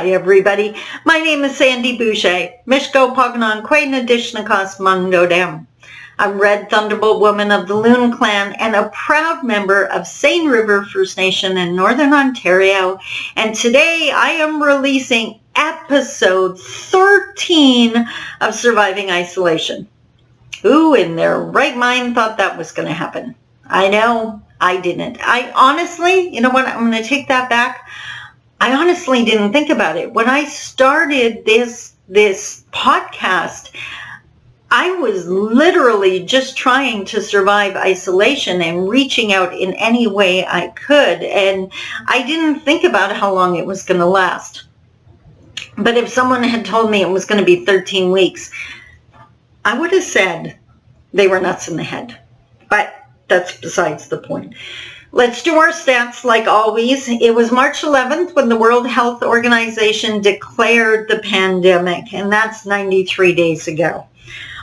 Hi everybody, my name is Sandi Boucher, Mishko Pognon Quain Adishnakas Mungdodem. I'm Red Thunderbolt Woman of the Loon Clan and a proud member of Seine River First Nation in Northern Ontario. And today I am releasing episode 13 of Surviving Isolation. Who in their right mind thought that was going to happen? I know, I didn't. I honestly, you know what, I'm going to take that back. I honestly didn't think about it. When I started this podcast, I was literally just trying to survive isolation and reaching out in any way I could. And I didn't think about how long it was going to last. But if someone had told me it was going to be 13 weeks, I would have said they were nuts in the head. But that's besides the point. Let's do our stats like always. It was March 11th when the World Health Organization declared the pandemic, and that's 93 days ago.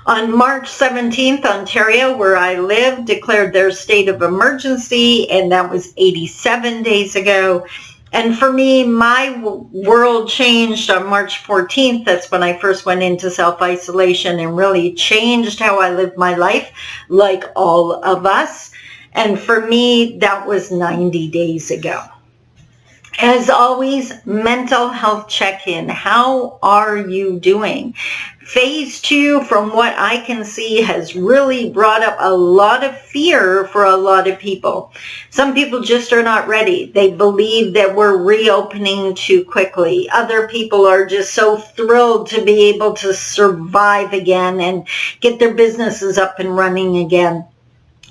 On March 17th, Ontario, where I live, declared their state of emergency, and that was 87 days ago. And for me, my world changed on March 14th. That's when I first went into self-isolation and really changed how I lived my life, like all of us. And for me, that was 90 days ago. As always, mental health check-in. How are you doing? Phase 2, from what I can see, has really brought up a lot of fear for a lot of people. Some people just are not ready. They believe that we're reopening too quickly. Other people are just so thrilled to be able to survive again and get their businesses up and running again.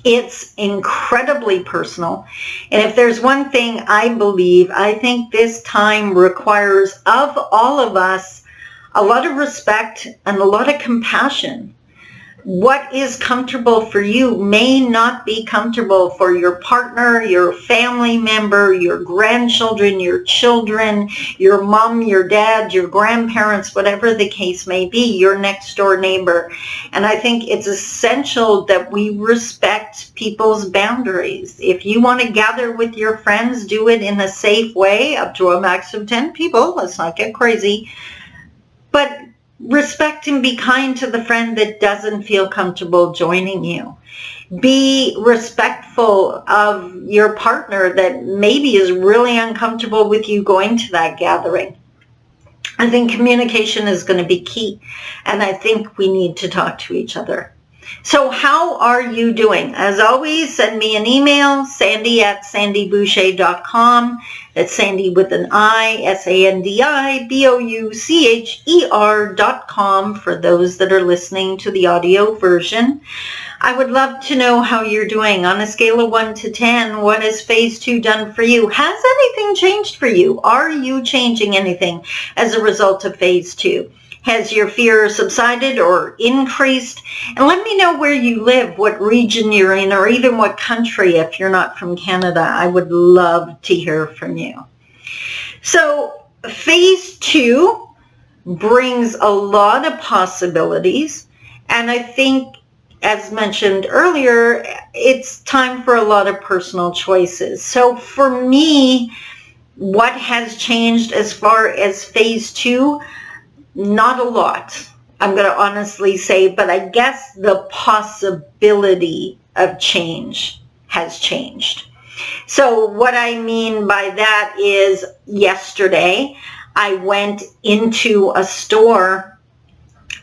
It's incredibly personal. And if there's one thing I believe, I think this time requires of all of us a lot of respect and a lot of compassion. What is comfortable for you may not be comfortable for your partner, your family member, your grandchildren, your children, your mom, your dad, your grandparents, whatever the case may be, your next door neighbor. And I think it's essential that we respect people's boundaries. If you want to gather with your friends, do it in a safe way, up to a max of 10 people. Let's not get crazy. But respect and be kind to the friend that doesn't feel comfortable joining you. Be respectful of your partner that maybe is really uncomfortable with you going to that gathering. I think communication is going to be key, and I think we need to talk to each other. So how are you doing? As always, send me an email, Sandi@sandiboucher.com. That's Sandi with an I, SandiBoucher.com for those that are listening to the audio version. I would love to know how you're doing. On a scale of 1 to 10, what has phase 2 done for you? Has anything changed for you? Are you changing anything as a result of phase 2? Has your fear subsided or increased? And let me know where you live, what region you're in, or even what country if you're not from Canada. I would love to hear from you. So phase 2 brings a lot of possibilities. And I think, as mentioned earlier, it's time for a lot of personal choices. So for me, what has changed as far as phase 2? Not a lot, I'm going to honestly say, but I guess the possibility of change has changed. So what I mean by that is yesterday I went into a store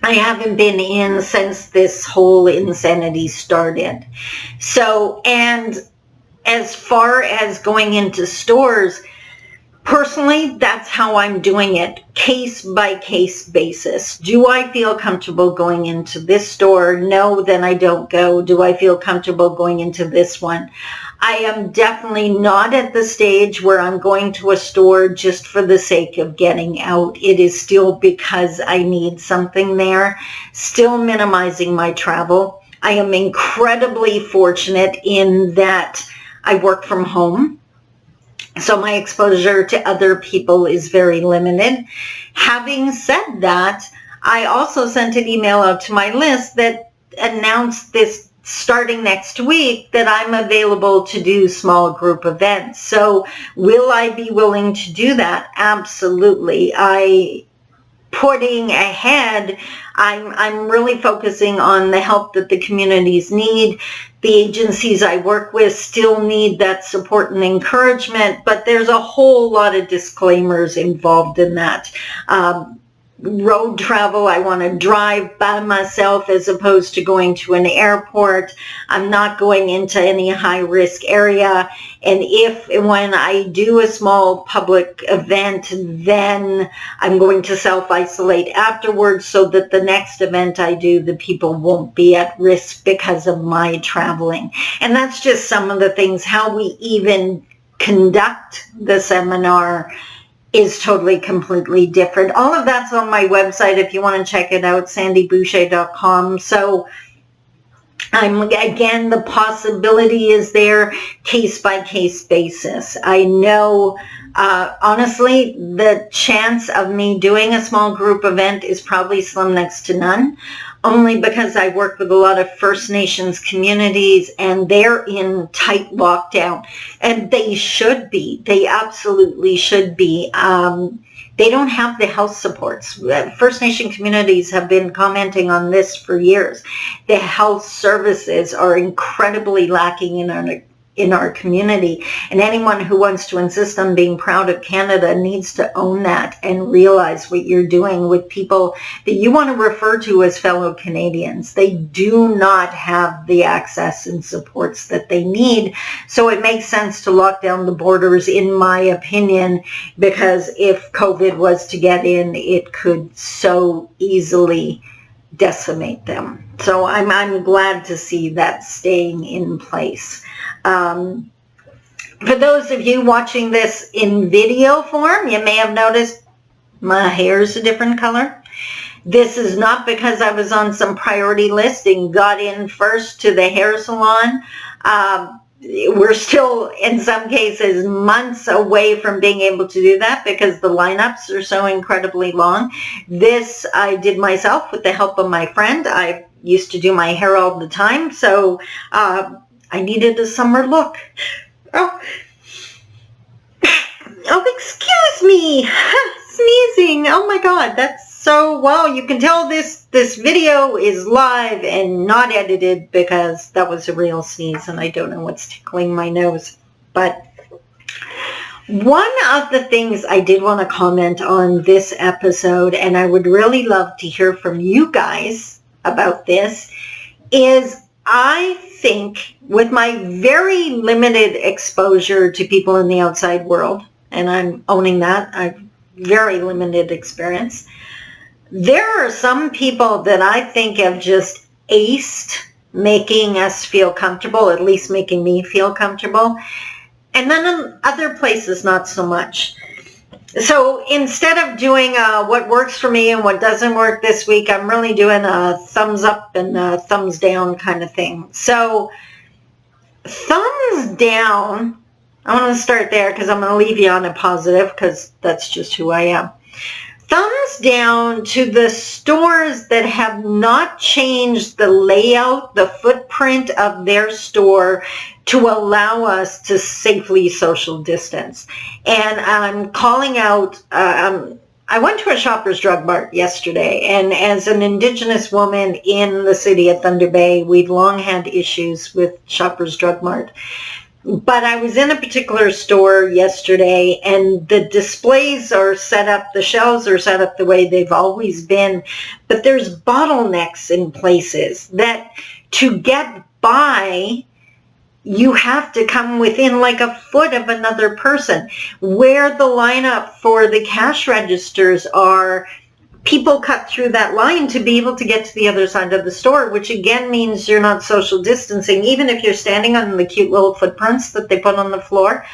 I haven't been in since this whole insanity started. So, and as far as going into stores, personally, that's how I'm doing it, case by case basis. Do I feel comfortable going into this store? No, then I don't go. Do I feel comfortable going into this one? I am definitely not at the stage where I'm going to a store just for the sake of getting out. It is still because I need something there, still minimizing my travel. I am incredibly fortunate in that I work from home, so my exposure to other people is very limited. Having said that, I also sent an email out to my list that announced this starting next week that I'm available to do small group events. So will I be willing to do that? Absolutely. Putting ahead, I'm really focusing on the help that the communities need. The agencies I work with still need that support and encouragement, but there's a whole lot of disclaimers involved in that. Road travel, I want to drive by myself as opposed to going to an airport. I'm not going into any high-risk area. And when I do a small public event, then I'm going to self-isolate afterwards so that the next event I do, the people won't be at risk because of my traveling. And that's just some of the things. How we even conduct the seminar is totally, completely different. All of that's on my website if you want to check it out, sandiboucher.com. So again, the possibility is there, case-by-case basis. I know, honestly, the chance of me doing a small group event is probably slim next to none, only because I work with a lot of First Nations communities and they're in tight lockdown. And they should be. They absolutely should be. They don't have the health supports. First Nation communities have been commenting on this for years. The health services are incredibly lacking in our community. And anyone who wants to insist on being proud of Canada needs to own that and realize what you're doing with people that you want to refer to as fellow Canadians. They do not have the access and supports that they need. So it makes sense to lock down the borders, in my opinion, because if COVID was to get in, it could so easily decimate them. So I'm glad to see that staying in place. For those of you watching this in video form, you may have noticed my hair is a different color. This is not because I was on some priority list and got in first to the hair salon. We're still, in some cases, months away from being able to do that because the lineups are so incredibly long. This I did myself with the help of my friend. I used to do my hair all the time, so I needed a summer look. Oh, excuse me. Sneezing. Oh my God, that's so, well, you can tell this video is live and not edited because that was a real sneeze and I don't know what's tickling my nose. But one of the things I did want to comment on this episode, and I would really love to hear from you guys about this, is I think with my very limited exposure to people in the outside world, and I'm owning that, I've very limited experience, there are some people that I think have just aced making us feel comfortable, at least making me feel comfortable, and then in other places not so much. So instead of doing what works for me and what doesn't work this week, I'm really doing a thumbs up and a thumbs down kind of thing. So thumbs down, I want to start there because I'm going to leave you on a positive because that's just who I am. Thumbs down to the stores that have not changed the layout, the footprint of their store to allow us to safely social distance. And I'm calling out, I went to a Shoppers Drugmart yesterday, and as an Indigenous woman in the city of Thunder Bay, we've long had issues with Shoppers Drugmart. But I was in a particular store yesterday and the displays are set up, the shelves are set up the way they've always been, but there's bottlenecks in places that to get by, you have to come within like a foot of another person. Where the lineup for the cash registers are, people cut through that line to be able to get to the other side of the store, which again means you're not social distancing. Even if you're standing on the cute little footprints that they put on the floor,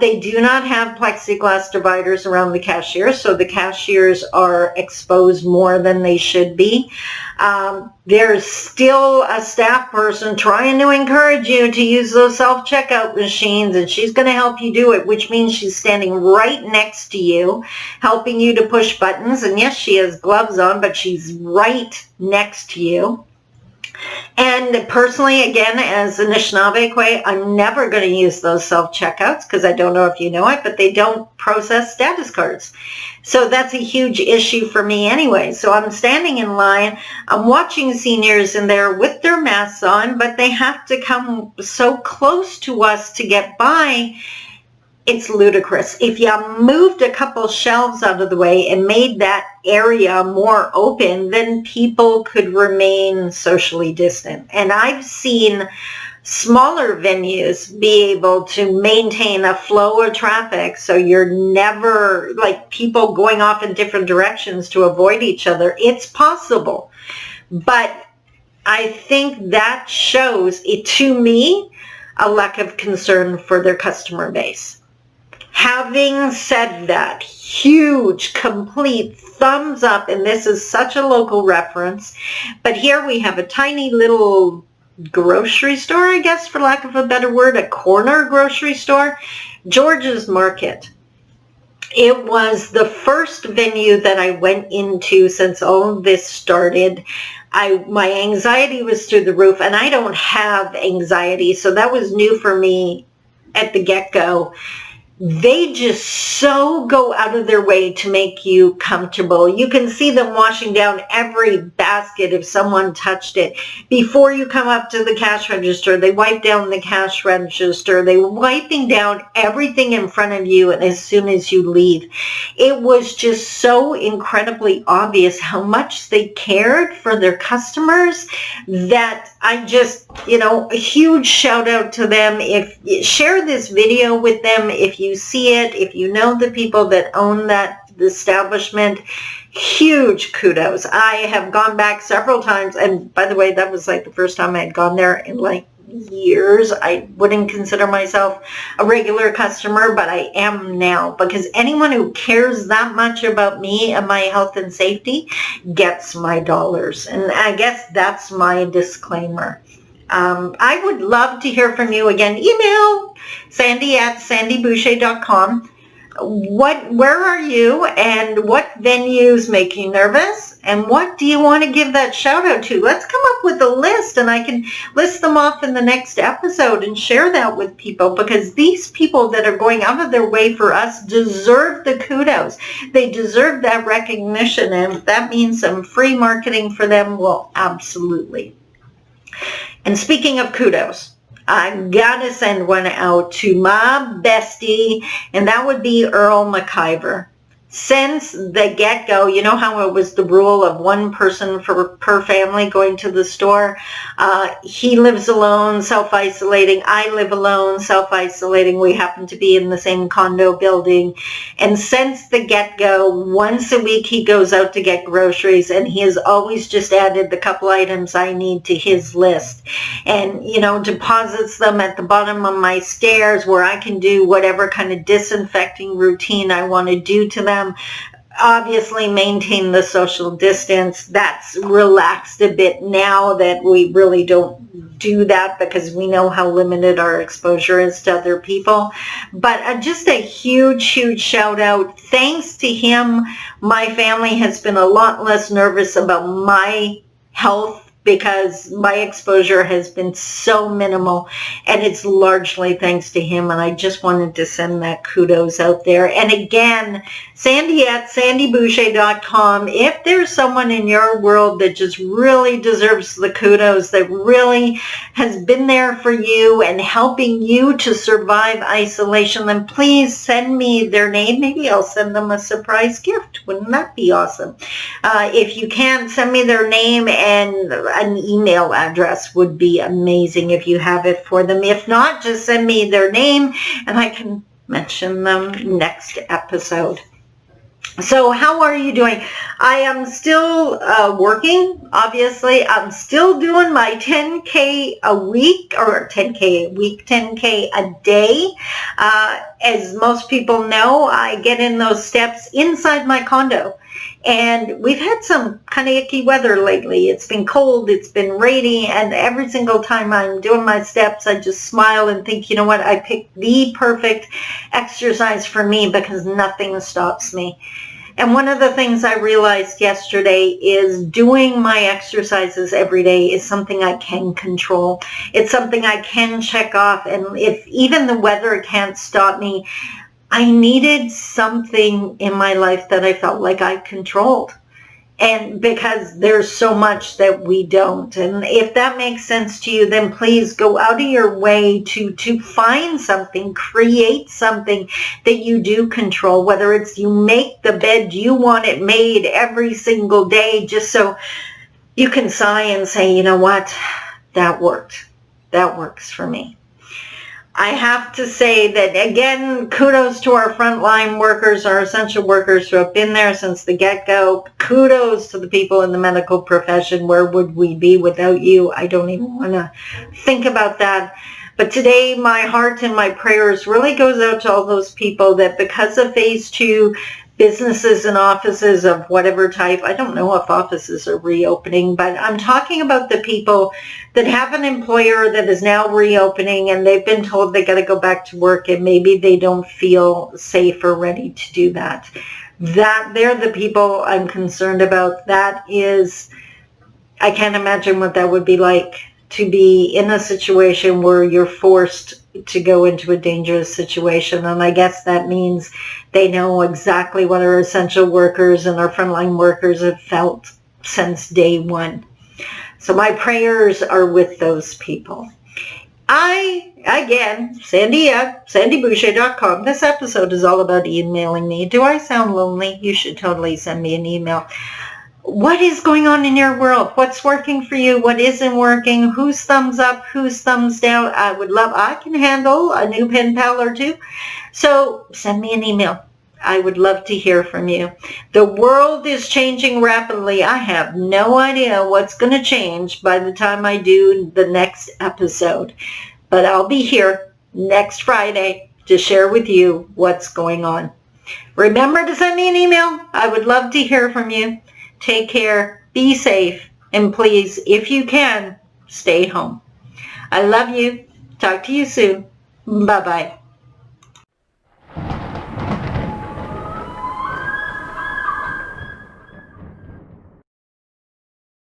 they do not have plexiglass dividers around the cashiers, so the cashiers are exposed more than they should be. There's still a staff person trying to encourage you to use those self-checkout machines, and she's going to help you do it, which means she's standing right next to you, helping you to push buttons. And yes, she has gloves on, but she's right next to you. And personally, again, as Anishinaabe, I'm never going to use those self-checkouts because I don't know if you know it, but they don't process status cards. So that's a huge issue for me anyway. So I'm standing in line, I'm watching seniors in there with their masks on, but they have to come so close to us to get by. It's ludicrous. If you moved a couple shelves out of the way and made that area more open, then people could remain socially distant. And I've seen smaller venues be able to maintain a flow of traffic so you're never like people going off in different directions to avoid each other. It's possible. But I think that shows, to me, a lack of concern for their customer base. Having said that, huge, complete thumbs up, and this is such a local reference, but here we have a tiny little grocery store, I guess, for lack of a better word, a corner grocery store, George's Market. It was the first venue that I went into since all of this started. My anxiety was through the roof, and I don't have anxiety, so that was new for me at the get-go. They just so go out of their way to make you comfortable. You can see them washing down every basket if someone touched it. Before you come up to the cash register, they wipe down the cash register. They're wiping down everything in front of you as soon as you leave. It was just so incredibly obvious how much they cared for their customers that I just, a huge shout out to them. If share this video with them, if you see it, if you know the people that own that establishment, huge kudos. I have gone back several times, and by the way, that was like the first time I had gone there in like years. I wouldn't consider myself a regular customer, but I am now, because anyone who cares that much about me and my health and safety gets my dollars. And I guess that's my disclaimer. I would love to hear from you. Again, email Sandi@sandiboucher.com. Where are you, and what venues make you nervous, and what do you want to give that shout out to? Let's come up with a list, and I can list them off in the next episode and share that with people, because these people that are going out of their way for us deserve the kudos. They deserve that recognition, and if that means some free marketing for them, well, absolutely. And speaking of kudos, I gotta send one out to my bestie, and that would be Earl McIvor. Since the get-go, you know how it was the rule of one person per family going to the store? He lives alone, self-isolating. I live alone, self-isolating. We happen to be in the same condo building. And since the get-go, once a week he goes out to get groceries, and he has always just added the couple items I need to his list. And, deposits them at the bottom of my stairs where I can do whatever kind of disinfecting routine I want to do to them. Obviously maintain the social distance. That's relaxed a bit now that we really don't do that, because we know how limited our exposure is to other people. But just a huge shout out. Thanks to him, my family has been a lot less nervous about my health, because my exposure has been so minimal, and it's largely thanks to him, and I just wanted to send that kudos out there. And again, Sandi@sandiboucher.com. If there's someone in your world that just really deserves the kudos, that really has been there for you and helping you to survive isolation, then please send me their name. Maybe I'll send them a surprise gift. Wouldn't that be awesome? If you can't, send me their name, and an email address would be amazing if you have it for them. If not, just send me their name and I can mention them next episode. So how are you doing? I am still working, obviously. I'm still doing my 10K a week, or 10K a week, 10K a day. As most people know, I get in those steps inside my condo. And we've had some kind of icky weather lately. It's been cold, it's been rainy, and every single time I'm doing my steps, I just smile and think, you know what, I picked the perfect exercise for me, because nothing stops me. And one of the things I realized yesterday is doing my exercises every day is something I can control. It's something I can check off. And if even the weather can't stop me, I needed something in my life that I felt like I controlled. And because there's so much that we don't. And if that makes sense to you, then please go out of your way to find something, create something that you do control, whether it's you make the bed you want it made every single day, just so you can sigh and say, you know what, that worked. That works for me. I have to say that, again, kudos to our frontline workers, our essential workers who have been there since the get-go. Kudos to the people in the medical profession. Where would we be without you? I don't even want to think about that. But today, my heart and my prayers really goes out to all those people that because of phase 2, businesses and offices of whatever type, I don't know if offices are reopening, but I'm talking about the people that have an employer that is now reopening and they've been told they got to go back to work and maybe they don't feel safe or ready to do that. They're the people I'm concerned about. That is, I can't imagine what that would be like to be in a situation where you're forced to go into a dangerous situation. And I guess that means they know exactly what our essential workers and our frontline workers have felt since day one. So my prayers are with those people. Again, Sandi at sandiboucher.com. This episode is all about emailing me. Do I sound lonely? You should totally send me an email. What is going on in your world? What's working for you? What isn't working? Who's thumbs up? Who's thumbs down? I can handle a new pen pal or two. So send me an email. I would love to hear from you. The world is changing rapidly. I have no idea what's going to change by the time I do the next episode. But I'll be here next Friday to share with you what's going on. Remember to send me an email. I would love to hear from you. Take care, be safe, and please, if you can, stay home. I love you. Talk to you soon. Bye-bye.